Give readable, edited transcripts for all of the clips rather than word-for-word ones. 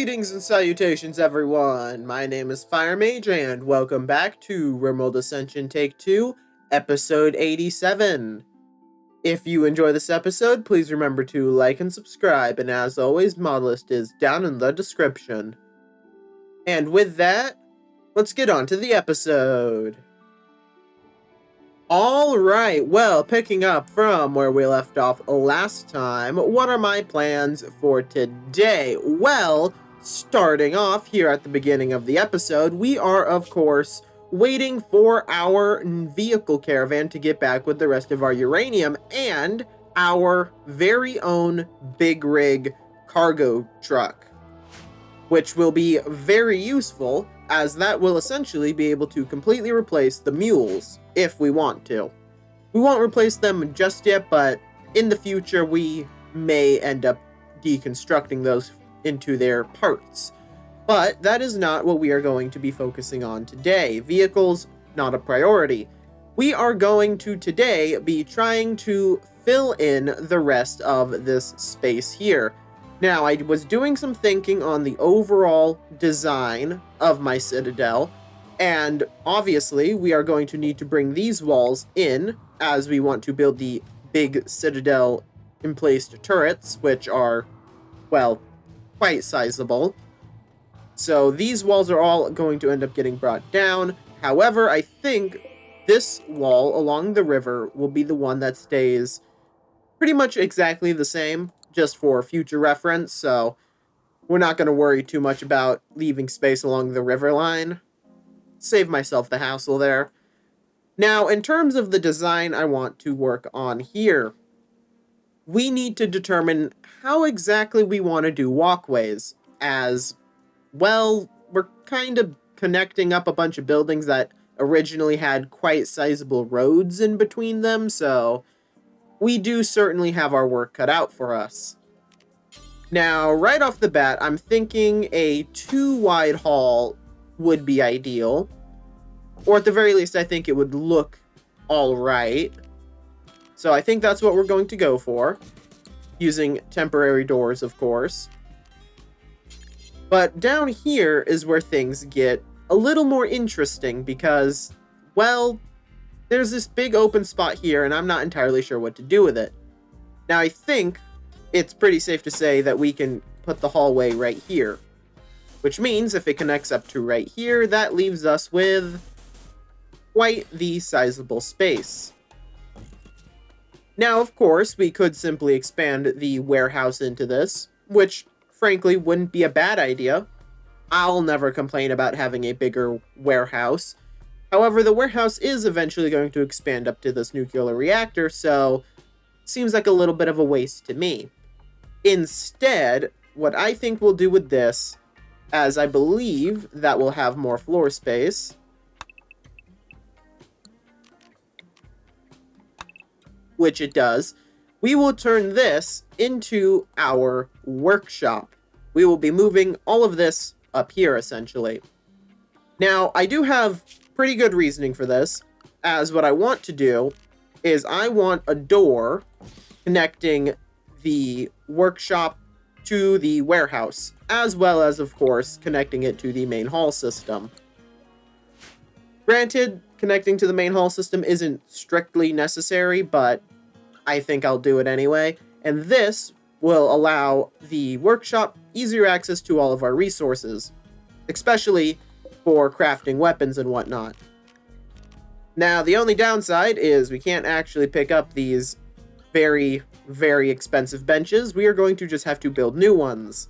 Greetings and salutations, everyone! My name is Fire Mage, and welcome back to Rimworld Ascension Take 2, Episode 87. If you enjoy this episode, please remember to like and subscribe, and as always, mod list is down in the description. And with that, let's get on to the episode. Alright, well, picking up from where we left off last time, what are my plans for today? Well, starting off here at the beginning of the episode, we are, of course, waiting for our vehicle caravan to get back with the rest of our uranium and our very own big rig cargo truck, which will be very useful as that will essentially be able to completely replace the mules if we want to. We won't replace them just yet, but in the future we may end up deconstructing those into their parts. But that is not what we are going to be focusing on today. Vehicles, not a priority. We are going to today be trying to fill in the rest of this space here. Now, I was doing some thinking on the overall design of my citadel, and obviously we are going to need to bring these walls in as we want to build the big citadel emplaced turrets, which are, well, quite sizable. So these walls are all going to end up getting brought down. However, I think this wall along the river will be the one that stays pretty much exactly the same, just for future reference, so we're not going to worry too much about leaving space along the river line. Save myself the hassle there. Now, in terms of the design I want to work on here, we need to determine how exactly we want to do walkways, as, well, we're kind of connecting up a bunch of buildings that originally had quite sizable roads in between them, so we do certainly have our work cut out for us. Now, right off the bat, I'm thinking a 2-wide hall would be ideal. Or at the very least, I think it would look alright. So I think that's what we're going to go for. Using temporary doors, of course. But down here is where things get a little more interesting because, well, there's this big open spot here, and I'm not entirely sure what to do with it. Now, I think it's pretty safe to say that we can put the hallway right here. Which means, if it connects up to right here, that leaves us with quite the sizable space. Now, of course, we could simply expand the warehouse into this, which, frankly, wouldn't be a bad idea. I'll never complain about having a bigger warehouse. However, the warehouse is eventually going to expand up to this nuclear reactor, so seems like a little bit of a waste to me. Instead, what I think we'll do with this, as I believe that will have more floor space, which it does, we will turn this into our workshop. We will be moving all of this up here, essentially. Now, I do have pretty good reasoning for this, as what I want to do is I want a door connecting the workshop to the warehouse, as well as, of course, connecting it to the main hall system. Granted, connecting to the main hall system isn't strictly necessary, but I think I'll do it anyway, and this will allow the workshop easier access to all of our resources, especially for crafting weapons and whatnot. Now, the only downside is we can't actually pick up these very, very expensive benches. We are going to just have to build new ones,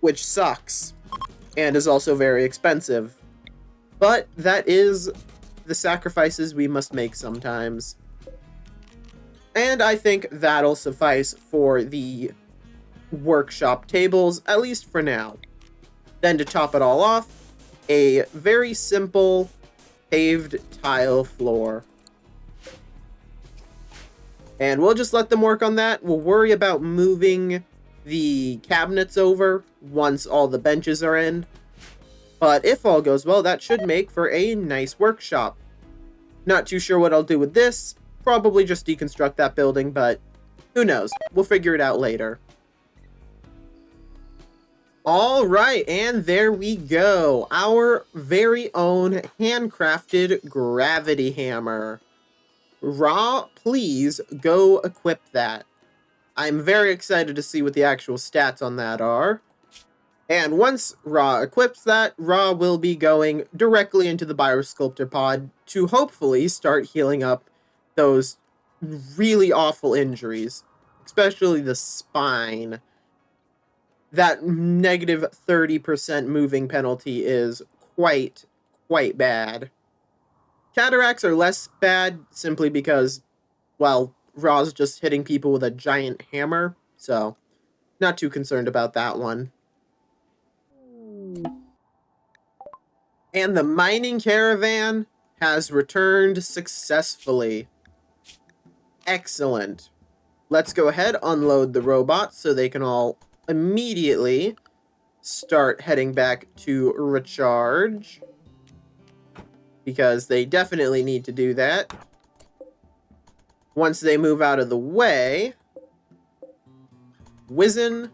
which sucks, and is also very expensive. But that is the sacrifices we must make sometimes. And I think that'll suffice for the workshop tables, at least for now. Then to top it all off, a very simple paved tile floor. And we'll just let them work on that. We'll worry about moving the cabinets over once all the benches are in. But if all goes well, that should make for a nice workshop. Not too sure what I'll do with this. Probably just deconstruct that building, but who knows? We'll figure it out later. All right, and there we go. Our very own handcrafted gravity hammer. Ra, please go equip that. I'm very excited to see what the actual stats on that are. And once Ra equips that, Ra will be going directly into the Biosculptor pod to hopefully start healing up those really awful injuries, especially the spine. That negative 30% moving penalty is quite bad. Cataracts are less bad simply because, well, Ra's just hitting people with a giant hammer, so not too concerned about that one. And the mining caravan has returned successfully. Excellent. Let's go ahead, unload the robots so they can all immediately start heading back to recharge, because they definitely need to do that. Once they move out of the way, Wizen,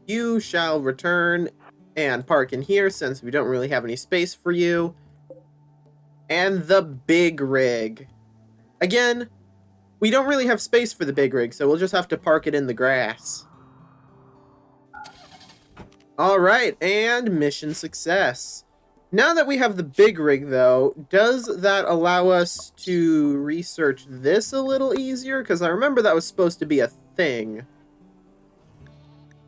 you shall return and park in here since we don't really have any space for you. And the big rig. Again, we don't really have space for the big rig, so we'll just have to park it in the grass. Alright, and mission success. Now that we have the big rig, though, does that allow us to research this a little easier? Because I remember that was supposed to be a thing.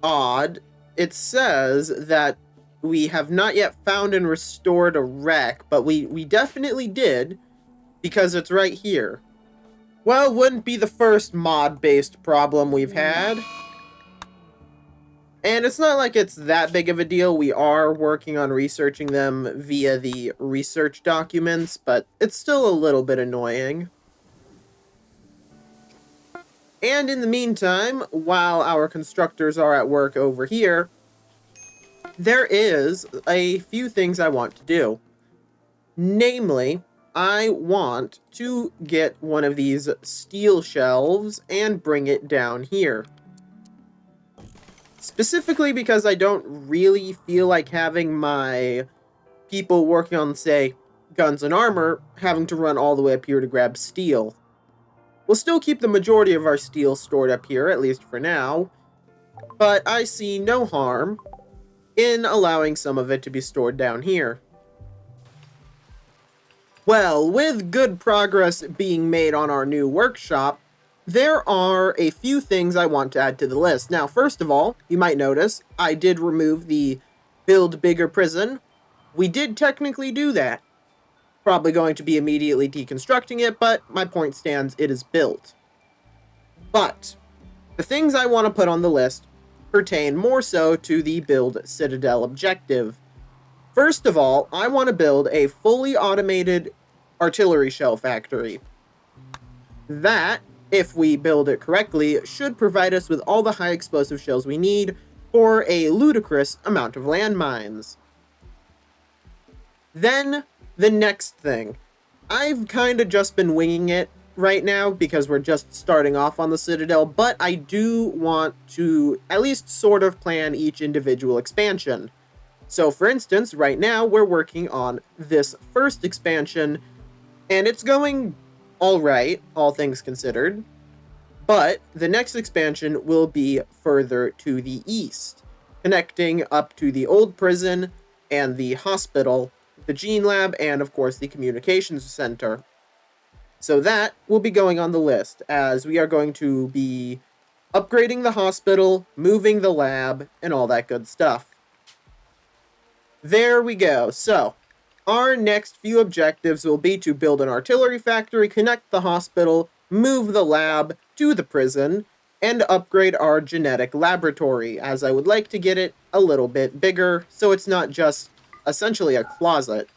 Odd. It says that we have not yet found and restored a wreck, but we definitely did, because it's right here. Well, wouldn't be the first mod-based problem we've had. And it's not like it's that big of a deal. We are working on researching them via the research documents, but it's still a little bit annoying. And in the meantime, while our constructors are at work over here, there is a few things I want to do. Namely, I want to get one of these steel shelves and bring it down here. Specifically because I don't really feel like having my people working on, say, guns and armor having to run all the way up here to grab steel. We'll still keep the majority of our steel stored up here, at least for now, but I see no harm in allowing some of it to be stored down here. Well, with good progress being made on our new workshop, there are a few things I want to add to the list. Now, first of all, you might notice I did remove the build bigger prison. We did technically do that. Probably going to be immediately deconstructing it, but my point stands, it is built. But the things I want to put on the list pertain more so to the build Citadel objective. First of all, I want to build a fully automated artillery shell factory. That, if we build it correctly, should provide us with all the high explosive shells we need for a ludicrous amount of landmines. Then, the next thing. I've kind of just been winging it right now because we're just starting off on the Citadel, but I do want to at least sort of plan each individual expansion. So, for instance, right now we're working on this first expansion, and it's going alright, all things considered. But the next expansion will be further to the east, connecting up to the old prison and the hospital, the gene lab, and of course the communications center. So that will be going on the list, as we are going to be upgrading the hospital, moving the lab, and all that good stuff. There we go. So, our next few objectives will be to build an artillery factory, connect the hospital, move the lab to the prison, and upgrade our genetic laboratory, as I would like to get it a little bit bigger, so it's not just essentially a closet.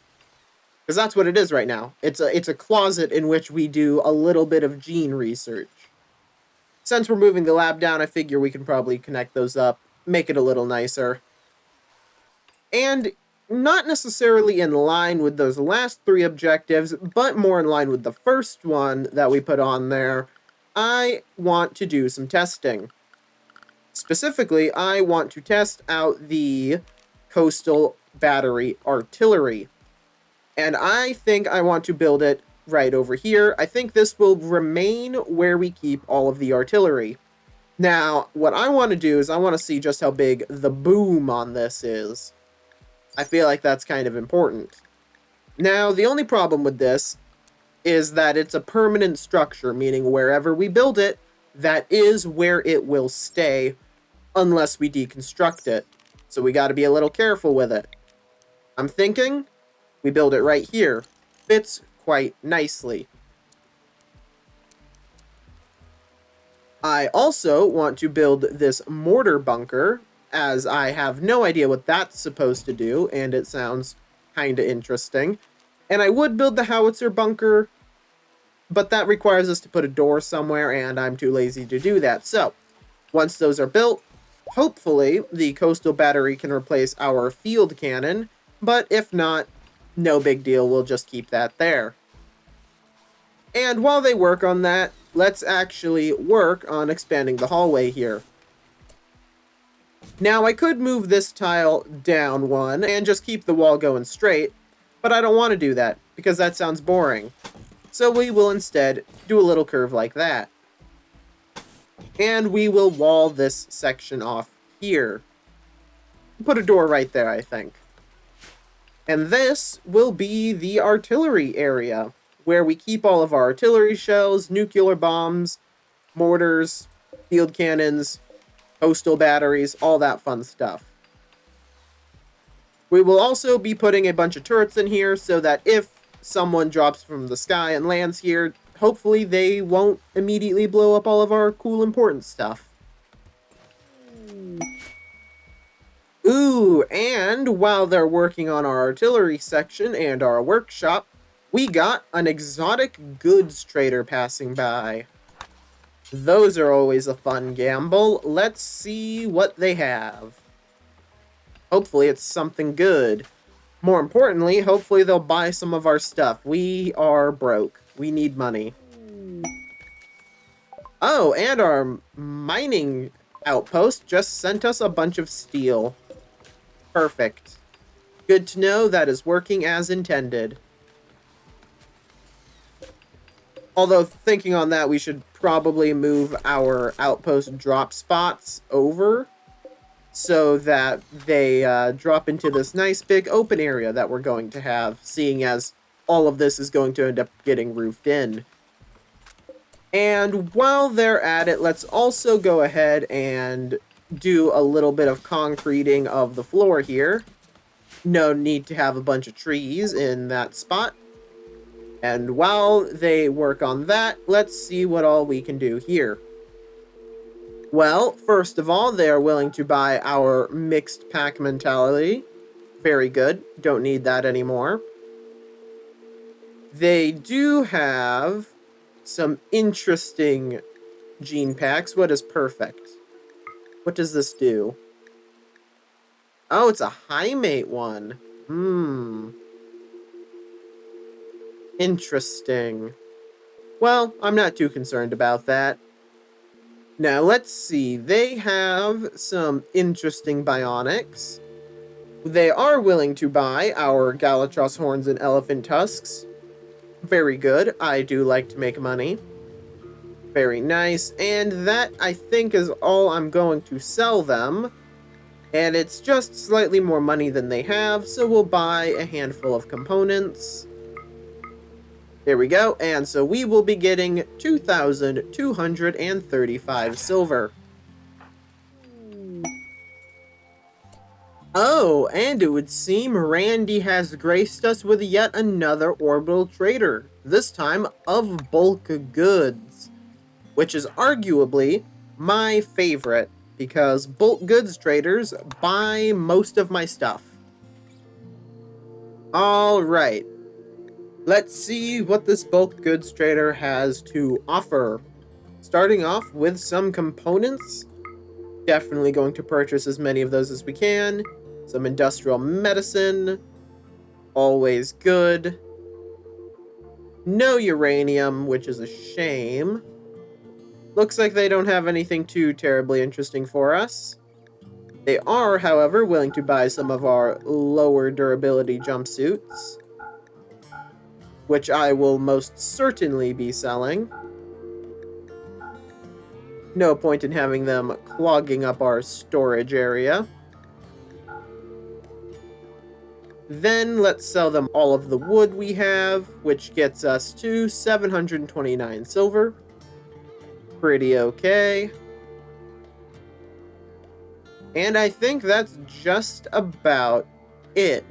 Because that's what it is right now. It's a closet in which we do a little bit of gene research. Since we're moving the lab down, I figure we can probably connect those up, make it a little nicer. And not necessarily in line with those last three objectives, but more in line with the first one that we put on there, I want to do some testing. Specifically, I want to test out the coastal battery artillery. And I think I want to build it right over here. I think this will remain where we keep all of the artillery. Now, what I want to do is I want to see just how big the boom on this is. I feel like that's kind of important. Now, the only problem with this is that it's a permanent structure, meaning wherever we build it, that is where it will stay unless we deconstruct it. So we got to be a little careful with it. I'm thinking we build it right here. Fits quite nicely. I also want to build this mortar bunker, as I have no idea what that's supposed to do, and it sounds kinda interesting. And I would build the howitzer bunker, but that requires us to put a door somewhere, and I'm too lazy to do that. So, once those are built, hopefully the coastal battery can replace our field cannon, but if not, no big deal, we'll just keep that there. And while they work on that, let's actually work on expanding the hallway here. Now, I could move this tile down one and just keep the wall going straight, but I don't want to do that, because that sounds boring. So we will instead do a little curve like that. And we will wall this section off here. Put a door right there, I think. And this will be the artillery area, where we keep all of our artillery shells, nuclear bombs, mortars, field cannons, coastal batteries, all that fun stuff. We will also be putting a bunch of turrets in here so that if someone drops from the sky and lands here, hopefully they won't immediately blow up all of our cool important stuff. Ooh, and while they're working on our artillery section and our workshop, we got an exotic goods trader passing by. Those are always a fun gamble. Let's see what they have. Hopefully it's something good. More importantly, hopefully they'll buy some of our stuff. We are broke. We need money. Oh, and our mining outpost just sent us a bunch of steel. Perfect. Good to know that is working as intended. Although, thinking on that, we should probably move our outpost drop spots over so that they drop into this nice big open area that we're going to have, seeing as all of this is going to end up getting roofed in. And while they're at it, let's also go ahead and do a little bit of concreting of the floor here. No need to have a bunch of trees in that spot. And while they work on that, let's see what all we can do here. Well, first of all, they are willing to buy our mixed pack mentality. Very good. Don't need that anymore. They do have some interesting gene packs. What is perfect? What does this do? Oh, it's a high mate one. Interesting. Well, I'm not too concerned about that. Now, let's see. They have some interesting bionics. They are willing to buy our Galatros horns and elephant tusks. Very good. I do like to make money. Very nice. And that, I think, is all I'm going to sell them. And it's just slightly more money than they have, so we'll buy a handful of components. There we go, and so we will be getting 2,235 silver. Oh, and it would seem Randy has graced us with yet another orbital trader, this time of bulk goods, which is arguably my favorite, because bulk goods traders buy most of my stuff. Alright. Let's see what this bulk goods trader has to offer. Starting off with some components. Definitely going to purchase as many of those as we can. Some industrial medicine. Always good. No uranium, which is a shame. Looks like they don't have anything too terribly interesting for us. They are, however, willing to buy some of our lower durability jumpsuits, which I will most certainly be selling. No point in having them clogging up our storage area. Then let's sell them all of the wood we have, which gets us to 729 silver. Pretty okay. And I think that's just about it.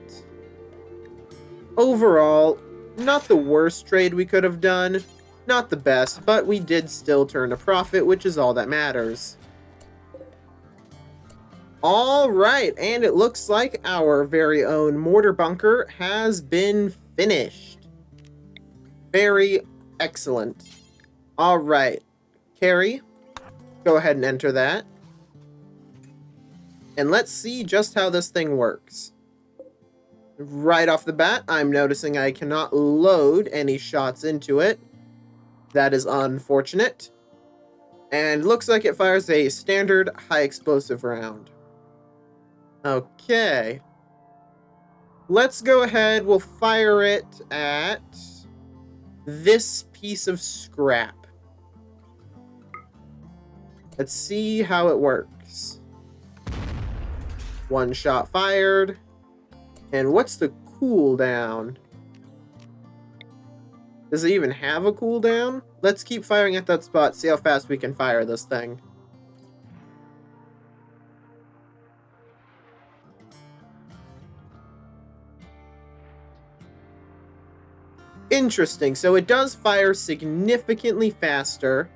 Overall, not the worst trade we could have done. Not the best, but we did still turn a profit, which is all that matters. Alright, and it looks like our very own mortar bunker has been finished. Very excellent. Alright, Carrie, go ahead and enter that. And let's see just how this thing works. Right off the bat, I'm noticing I cannot load any shots into it. That is unfortunate. And looks like it fires a standard high explosive round. Okay. Let's go ahead, we'll fire it at this piece of scrap. Let's see how it works. One shot fired. And what's the cooldown? Does it even have a cooldown? Let's keep firing at that spot, see how fast we can fire this thing. Interesting, so it does fire significantly faster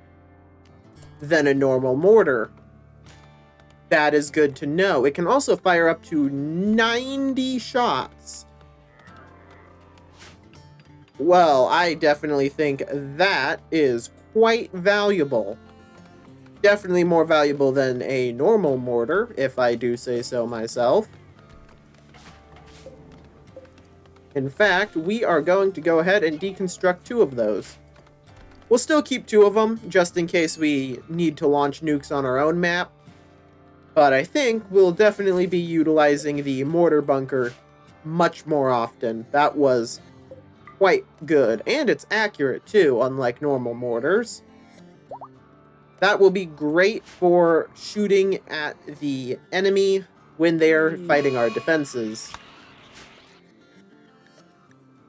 than a normal mortar. That is good to know. It can also fire up to 90 shots. Well, I definitely think that is quite valuable. Definitely more valuable than a normal mortar, if I do say so myself. In fact, we are going to go ahead and deconstruct 2 of those. We'll still keep 2 of them, just in case we need to launch nukes on our own map. But I think we'll definitely be utilizing the mortar bunker much more often. That was quite good. And it's accurate too, unlike normal mortars. That will be great for shooting at the enemy when they're fighting our defenses.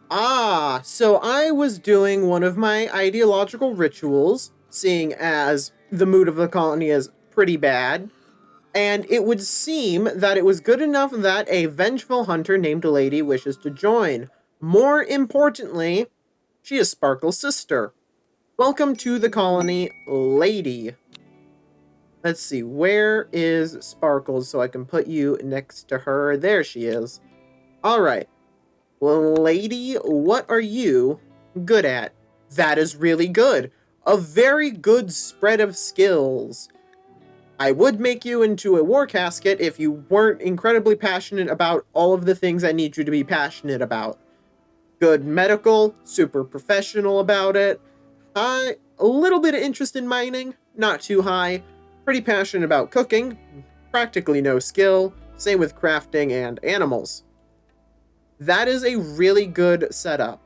Ah, so I was doing one of my ideological rituals, seeing as the mood of the colony is pretty bad. And it would seem that it was good enough that a vengeful hunter named Lady wishes to join. More importantly, she is Sparkle's sister. Welcome to the colony, Lady. Let's see, where is Sparkles so I can put you next to her? There she is. Alright. Well, Lady, what are you good at? That is really good. A very good spread of skills. I would make you into a war casket if you weren't incredibly passionate about all of the things I need you to be passionate about. Good medical, super professional about it. A little bit of interest in mining, not too high. Pretty passionate about cooking, practically no skill. Same with crafting and animals. That is a really good setup.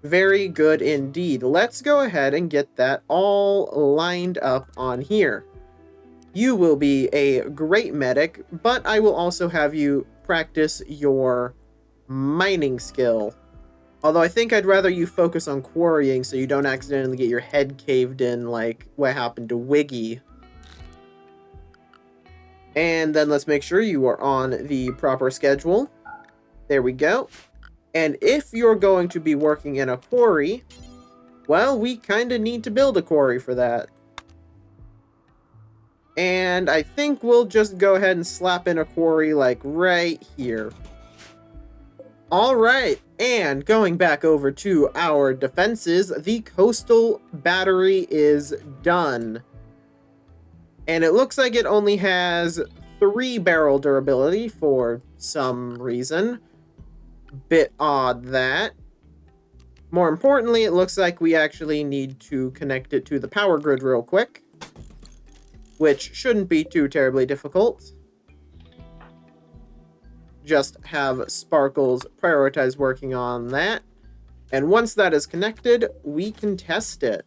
Very good indeed. Let's go ahead and get that all lined up on here. You will be a great medic, but I will also have you practice your mining skill. Although I think I'd rather you focus on quarrying so you don't accidentally get your head caved in like what happened to Wiggy. And then let's make sure you are on the proper schedule. There we go. And if you're going to be working in a quarry, well, we kind of need to build a quarry for that. And I think we'll just go ahead and slap in a quarry like right here. Alright, and going back over to our defenses, the coastal battery is done. And it looks like it only has 3 barrel durability for some reason. Bit odd that. More importantly, it looks like we actually need to connect it to the power grid real quick, which shouldn't be too terribly difficult. Just have Sparkles prioritize working on that. And once that is connected, we can test it.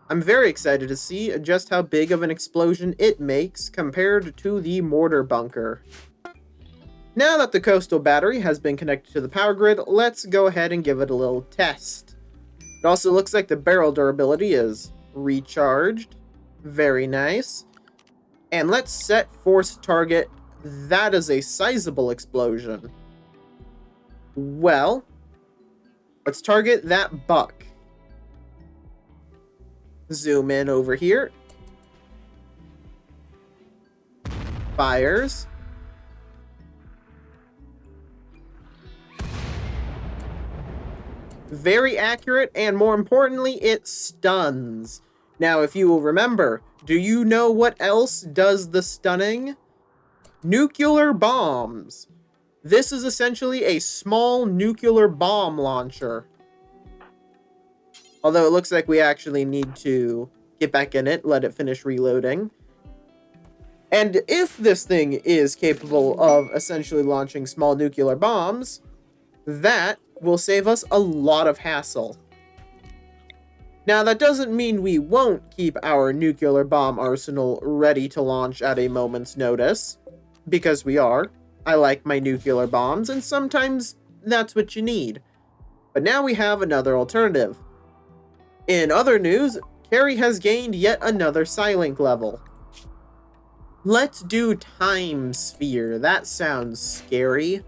I'm very excited to see just how big of an explosion it makes compared to the mortar bunker. Now that the coastal battery has been connected to the power grid, let's go ahead and give it a little test. It also looks like the barrel durability is recharged. Very nice. And let's set force target. That is a sizable explosion. Well, let's target that buck. Zoom in over here. Fires. Very accurate, and more importantly, it stuns. Now, if you will remember, do you know what else does the stunning? Nuclear bombs. This is essentially a small nuclear bomb launcher. Although it looks like we actually need to get back in it, let it finish reloading. And if this thing is capable of essentially launching small nuclear bombs, that will save us a lot of hassle. Now, that doesn't mean we won't keep our nuclear bomb arsenal ready to launch at a moment's notice, because we are. I like my nuclear bombs, and sometimes that's what you need. But now we have another alternative. In other news, Carrie has gained yet another Psylink level. Let's do Time Sphere. That sounds scary.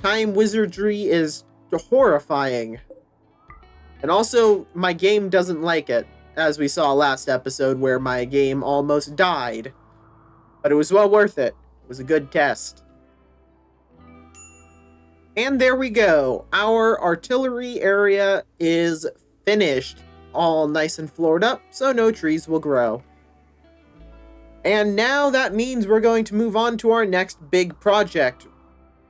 Time wizardry is horrifying. And also, my game doesn't like it, as we saw last episode where my game almost died. But it was well worth it. It was a good test. And there we go. Our artillery area is finished. All nice and floored up, so no trees will grow. And now that means we're going to move on to our next big project.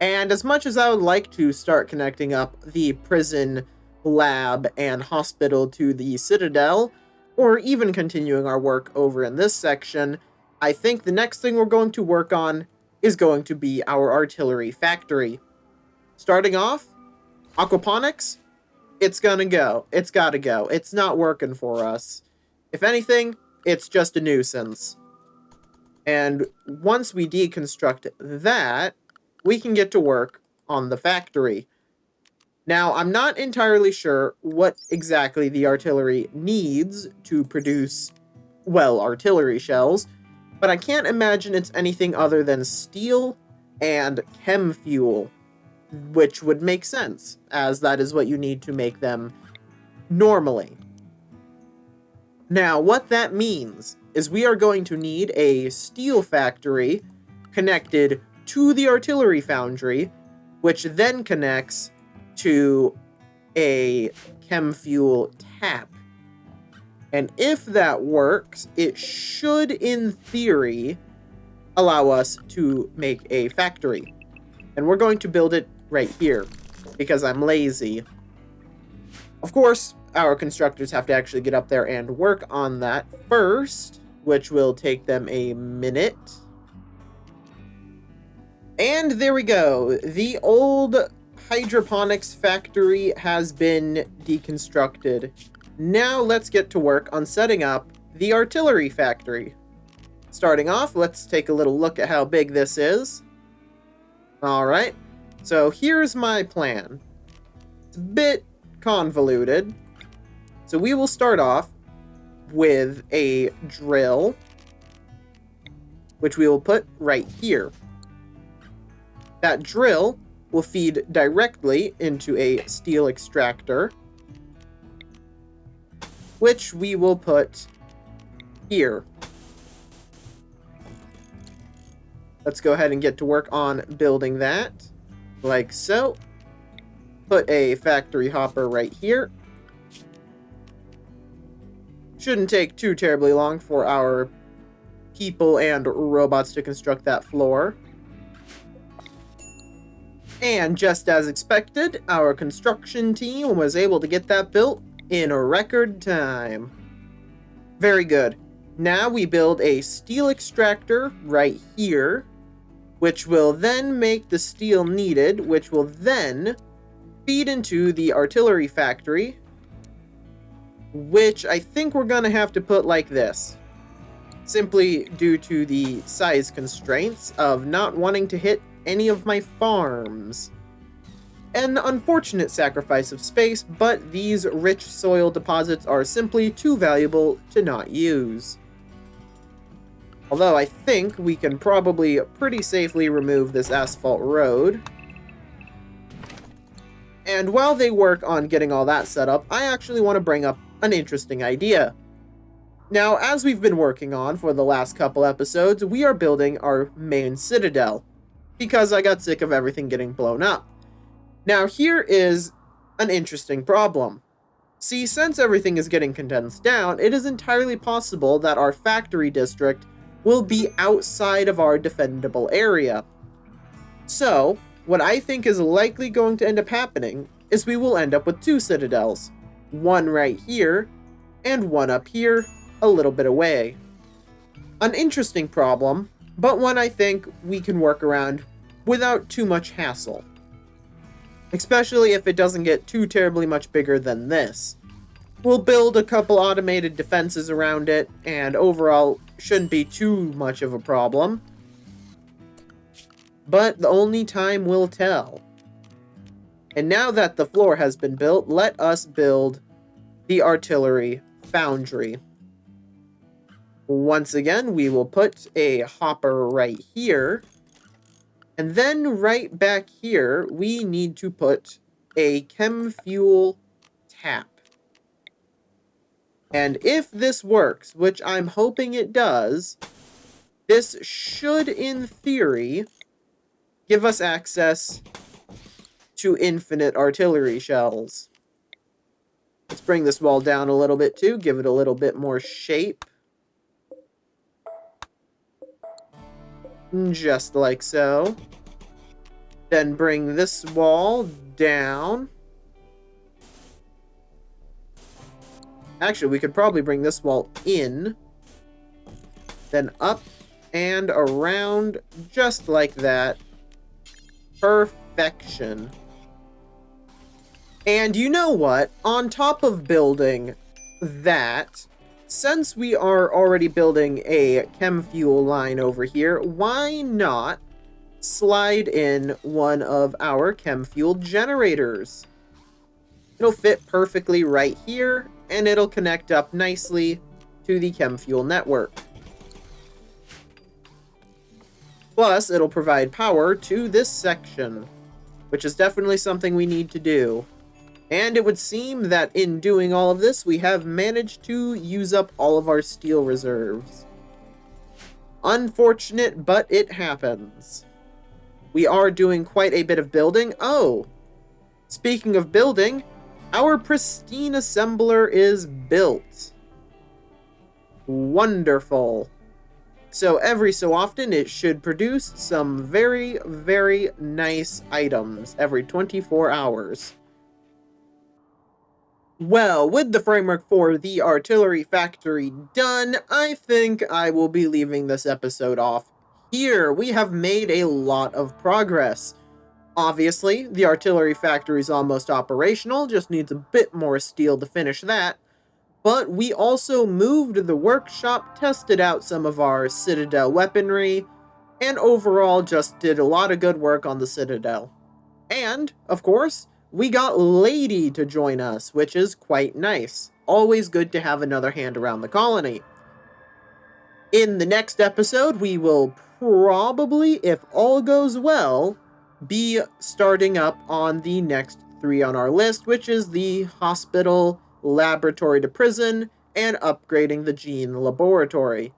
And as much as I would like to start connecting up the prison, lab, and hospital to the Citadel, or even continuing our work over in this section, I think the next thing we're going to work on is going to be our artillery factory. Starting off, aquaponics, it's gonna go. It's gotta go. It's not working for us. If anything, it's just a nuisance. And once we deconstruct that, we can get to work on the factory. Now, I'm not entirely sure what exactly the artillery needs to produce, well, artillery shells, but I can't imagine it's anything other than steel and chem fuel, which would make sense, as that is what you need to make them normally. Now, what that means is we are going to need a steel factory connected to the artillery foundry, which then connects to a chem fuel tap. And if that works, it should, in theory, allow us to make a factory. And we're going to build it right here, because I'm lazy. Of course, our constructors have to actually get up there and work on that first, which will take them a minute. And there we go. The old hydroponics factory has been deconstructed. Now let's get to work on setting up the artillery factory. Starting off, let's take a little look at how big this is. Alright, so here's my plan. It's a bit convoluted. So we will start off with a drill, which we will put right here. That drill will feed directly into a steel extractor, which we will put here. Let's go ahead and get to work on building that, like so. Put a factory hopper right here. Shouldn't take too terribly long for our people and robots to construct that floor. And just as expected, our construction team was able to get that built in a record time. Very good. Now we build a steel extractor right here, which will then make the steel needed, which will then feed into the artillery factory, which I think we're gonna have to put like this, simply due to the size constraints of not wanting to hit any of my farms. An unfortunate sacrifice of space, but these rich soil deposits are simply too valuable to not use. Although I think we can probably pretty safely remove this asphalt road. And while they work on getting all that set up, I actually want to bring up an interesting idea. Now, as we've been working on for the last couple episodes, we are building our main citadel, because I got sick of everything getting blown up. Now, here is an interesting problem. See, since everything is getting condensed down, it is entirely possible that our factory district will be outside of our defendable area. So, what I think is likely going to end up happening is we will end up with two citadels. One right here, and one up here, a little bit away. An interesting problem, but one I think we can work around without too much hassle. Especially if it doesn't get too terribly much bigger than this. We'll build a couple automated defenses around it, and overall shouldn't be too much of a problem. But the only time will tell. And now that the floor has been built, let us build the artillery foundry. Once again, we will put a hopper right here. And then right back here, we need to put a chem fuel tap. And if this works, which I'm hoping it does, this should, in theory, give us access to infinite artillery shells. Let's bring this wall down a little bit too, give it a little bit more shape. Just like so. Then bring this wall down. Actually, we could probably bring this wall in. Then up and around, just like that. Perfection. And you know what? On top of building that, since we are already building a chem fuel line over here, why not slide in one of our chem fuel generators? It'll fit perfectly right here, and it'll connect up nicely to the chem fuel network. Plus, it'll provide power to this section, which is definitely something we need to do. And it would seem that in doing all of this, we have managed to use up all of our steel reserves. Unfortunate, but it happens. We are doing quite a bit of building. Oh, speaking of building, our pristine assembler is built. Wonderful. So every so often, it should produce some very, very nice items every 24 hours. Well, with the framework for the artillery factory done, I think I will be leaving this episode off here. We have made a lot of progress. Obviously, the artillery factory is almost operational, just needs a bit more steel to finish that. But we also moved the workshop, tested out some of our Citadel weaponry, and overall just did a lot of good work on the Citadel. And, of course, we got Lady to join us, which is quite nice. Always good to have another hand around the colony. In the next episode, we will probably, if all goes well, be starting up on the next 3 on our list, which is the hospital, laboratory to prison, and upgrading the gene laboratory.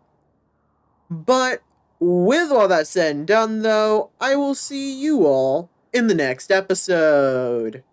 But with all that said and done, though, I will see you all in the next episode.